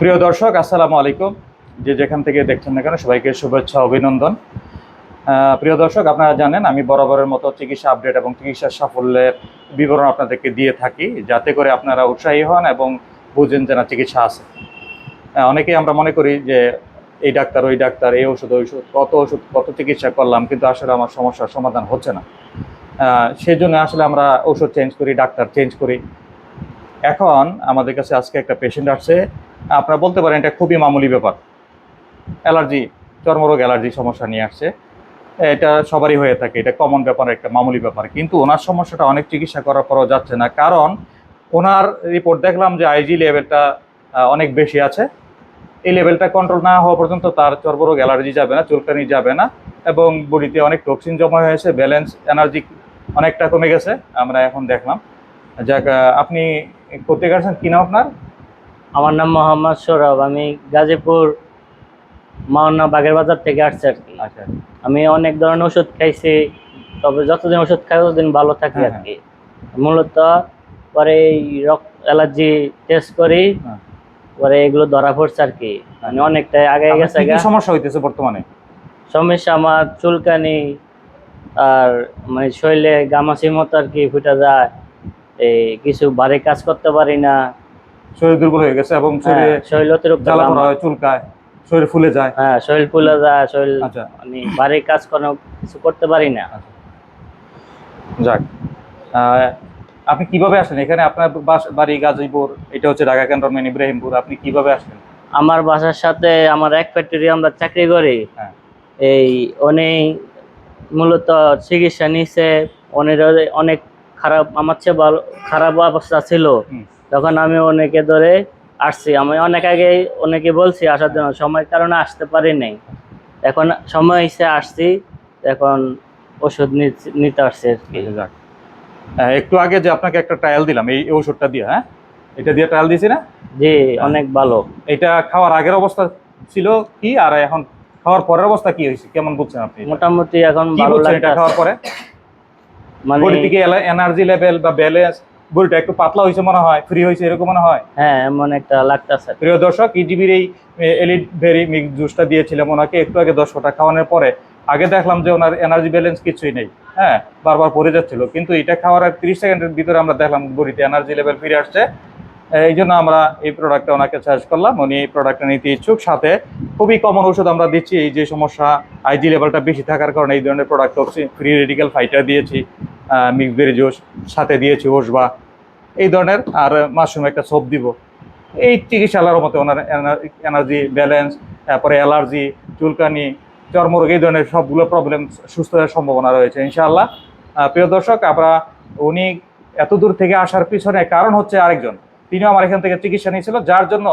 প্রিয় দর্শক, আসসালামু আলাইকুম। যে যেখান থেকে দেখছেন না কেন, সবাইকে শুভেচ্ছা, অভিনন্দন। প্রিয় দর্শক, আপনারা জানেন আমি বরাবরের মতো চিকিৎসা আপডেট এবং চিকিৎসার সাফল্যের বিবরণ আপনাদেরকে দিয়ে থাকি, যাতে করে আপনারা উৎসাহী হন এবং বুঝেন যে না, চিকিৎসা আছে। অনেকেই আমরা মনে করি যে এই ডাক্তার, ওই ডাক্তার, এই ওষুধ, ওই ওষুধ, কত চিকিৎসা করলাম, কিন্তু আসলে আমার সমস্যার সমাধান হচ্ছে না। সেই জন্য আসলে আমরা ওষুধ চেঞ্জ করি, ডাক্তার চেঞ্জ করি। এখন আমাদের কাছে আজকে একটা পেশেন্ট আসছে। আপনারা বলতে পারেন এটা খুবই মামুলি ব্যাপার, অ্যালার্জি, চর্মরোগ অ্যালার্জি সমস্যা নিয়ে আসছে। এটা সবারই হয়ে থাকে, এটা কমন ব্যাপার, একটা মামুলি ব্যাপার। কিন্তু ওনার সমস্যাটা অনেক চিকিৎসা করার পরও যাচ্ছে না, কারণ ওনার রিপোর্ট দেখলাম যে আইজি লেভেলটা অনেক বেশি আছে। এই লেভেলটা কন্ট্রোল না হওয়া পর্যন্ত তার চর্মরোগ অ্যালার্জি যাবে না, চুলকানি যাবে না, এবং বডিতে অনেক টক্সিন জমা হয়েছে, ব্যালেন্স এনার্জি অনেকটা কমে গেছে আমরা এখন দেখলাম। যাক, আপনি কোথেকে আসছেন, কি নাম আপনার? আমার নাম মোহাম্মদ সৌরভ। আমি গাজীপুর মাওনা বাগের বাজার থেকে আসছি আর কি। আচ্ছা, আমি অনেক ধরনের ওষুধ খাইছি, তবে যতদিন ওষুধ খাই ততদিন ভালো থাকি আর কি। মূলত পরে এই রক্ত অ্যালার্জি টেস্ট করি, হ্যাঁ। পরে এগুলো ধরা পড়ছে আর কি। মানে অনেকটাই আগে গেছে। কি সমস্যা হইতেছে বর্তমানে? সমস্যা আমার চুলকানি, আর মানে শরীরে গামাচির মতো আর কি ফুটে যায়। এই কিছু ভারী কাজ করতে পারি না। শরীর দুর্বল হয়ে গেছে এবং শরীর অতিরিক্ত জ্বালা পোড়া হয়, চুলকায়, শরীর ফুলে যায়। হ্যাঁ, শরীর ফুলে যায়, শরীর আচ্ছা, মানে ভারী কাজ কোনো কিছু করতে পারি না। আচ্ছা, যাক। আপনি কিভাবে আসলেন এখানে? আপনার বাড়ি গাজীপুর, এটা হচ্ছে ঢাকা ক্যান্টনমেন্ট ইব্রাহিমপুর। আপনি কিভাবে আসলেন? আমার বাসার সাথে আমার এক ফ্যাক্টরি আমরা চাকরি করি। হ্যাঁ। এই উনি মূলত চিকিৎসা নিছে, ওনের অনেক খারাপ, আমার চেয়ে ভালো খারাপ অবস্থা ছিল। তখন আমি অনেকে ধরে আসছি, আমি অনেক আগে অনেকে বলছি আসার জন্য, সময়ের কারণে আসতে পারি নাই। এখন সময় এসে আসছি, এখন ওষুধ নিতে আসছে আর কি। যাক, একটু আগে যে আপনাকে একটা ট্রায়াল দিলাম এই ওষুধটা দিয়ে, হ্যাঁ, এটা দিয়ে ট্রায়াল দিয়েছি না? জি, অনেক ভালো। এটা খাওয়ার আগের অবস্থা ছিল কি, আর এখন খাওয়ার পরের অবস্থা কি হয়েছে, কেমন বুঝছেন আপনি? মোটামুটি এখন কি ভালো বুঝছেন এটা লাগছে। খাওয়ার পরে? মানে বডি থেকে এনার্জি লেভেল বা ব্যালেন্স, বডিটা একটু পাতলা হয়েছে মনে হয়, ফ্রি হয়েছে, এরকম মনে হয়? হ্যাঁ, এমন একটা লাগতেছে। প্রিয় দর্শক, ইজিবির এই এলিট ভেরি মিক্স জুসটা দিয়েছিলাম ওনাকে একটু আগে 10 ফোঁটা খাওয়ানোর পরে। আগে দেখলাম যে ওনার এনার্জি ব্যালেন্স কিছুই নেই, হ্যাঁ, বারবার পড়ে যাচ্ছিল, কিন্তু এটা খাওয়ার 30 সেকেন্ডের ভিতরে আমরা দেখলাম বডিতে এনার্জি লেভেল ফিরে আসছে। এই জন্য আমরা এই প্রোডাক্টটা ওনাকে সাজেস্ট করলাম, উনি এই প্রোডাক্টটা নিতে ইচ্ছুক। সাথে খুবই কমন ওষুধ আমরা দিচ্ছি, এই যে সমস্যা আইজি লেভেলটা বেশি থাকার কারণে এই ধরনের প্রোডাক্ট ফ্রি রেডিক্যাল ফাইটার দিয়েছি, মিক্স বেরি জুস সাথে দিয়েছি, ওষবা এই ধরনের, আর মাশরুম একটা সোপ দিব। এই চিকিৎসালয়ের মতো ওনার এনার্জি ব্যালেন্স, তারপরে অ্যালার্জি, চুলকানি, চর্মরোগ, এই ধরনের সবগুলো প্রবলেম সুস্থ হওয়ার সম্ভাবনা রয়েছে ইনশাআল্লাহ। প্রিয় দর্শক, আমরা উনি এত দূর থেকে আসার পিছনে কারণ হচ্ছে আরেকজন, তিনিও আমার এখান থেকে চিকিৎসা নিয়েছিল, যার জন্য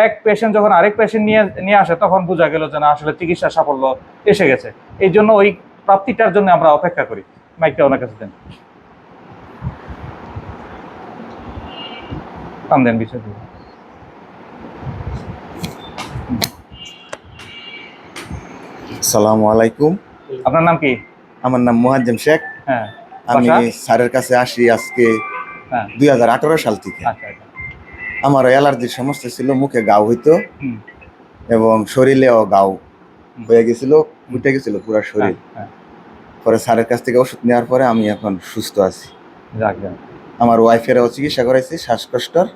এক পেশেন্ট যখন আরেক পেশেন্ট নিয়ে আসে তখন বোঝা গেল যে না, আসলে চিকিৎসা সাফল্য এসে গেছে। এই জন্য ওই প্রাপ্তিটার জন্য আমরা অপেক্ষা করি। মাইকটা ওনার কাছে দেন, টান দেন বিষয়। আসসালামু আলাইকুম। আপনার নাম কি? আমার নাম মুয়াজ্জেম শেখ। হ্যাঁ। আমি বাসা? স্যারের কাছে আসি আজকে হ্যাঁ। 2018 সাল থেকে। আচ্ছা, আচ্ছা। আমার অ্যালার্জির সমস্যা ছিল, মুখে গাও হইতো হুম। এবং শরীরেও গাও হয়ে গেছিল, উঠে গেছিল পুরো শরীর। হ্যাঁ। পরে স্যারের কাছ থেকে ওষুধ নেওয়ার পরে আমি এখন সুস্থ আছি। যাক, যাক। আমার ওয়াইফেরও চিকিৎসা করাইছি শ্বাসকষ্টর,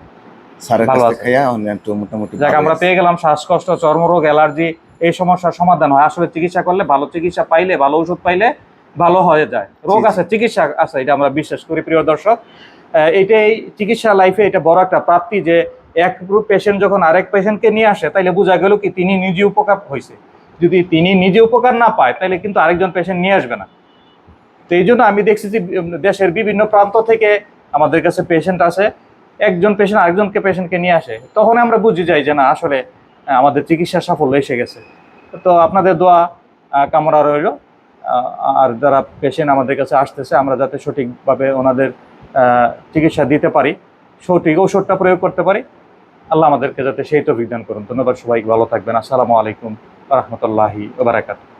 স্যারের কাছ ভালো থেকে আছে। খাইয়া একটু মোটামুটি যাক, ভালো আমরা আছি। পেয়ে গেলাম শ্বাসকষ্ট, চর্মরোগ, অ্যালার্জি, এই সমস্যার সমাধান হয় আসলে চিকিৎসা করলে। ভালো চিকিৎসা পাইলে, ভালো ওষুধ পাইলে ভালো হয়ে যায়। রোগ আছে, চিকিৎসা আছে, এটা আমরা বিশ্বাস করি। প্রিয় দর্শক, এইটাই চিকিৎসা লাইফে এটা বড় একটা প্রাপ্তি যে এক পেশেন্ট যখন আরেক পেশেন্টকে নিয়ে আসে, তাইলে বোঝা গেল কি তিনি নিজে উপকার হয়েছে। যদি তিনি নিজে উপকার না পায়, তাহলে কিন্তু আরেকজন পেশেন্ট নিয়ে আসবে না। তো এই জন্য আমি দেখছি যে দেশের বিভিন্ন প্রান্ত থেকে আমাদের কাছে পেশেন্ট আসে, একজন পেশেন্ট আরেকজনকে পেশেন্টকে নিয়ে আসে, তখন আমরা বুঝে যাই যে না, আসলে আমাদের চিকিৎসা সাফল্য এসে গেছে। তো আপনাদের দোয়া কামনা রইল। আর যারা পেশেন্ট আমাদের কাছে আসতেছে, আমরা যাতে সঠিকভাবে ওনাদের চিকিৎসা দিতে পারি, সঠিক ঔষধটা প্রয়োগ করতে পারি, আল্লাহ আমাদেরকে যাতে সেই তৌফিক দান করুন। ধন্যবাদ, সবাই ভালো থাকবেন। আসসালামু আলাইকুম ওয়া রাহমাতুল্লাহি ওয়া বারাকাতুহু।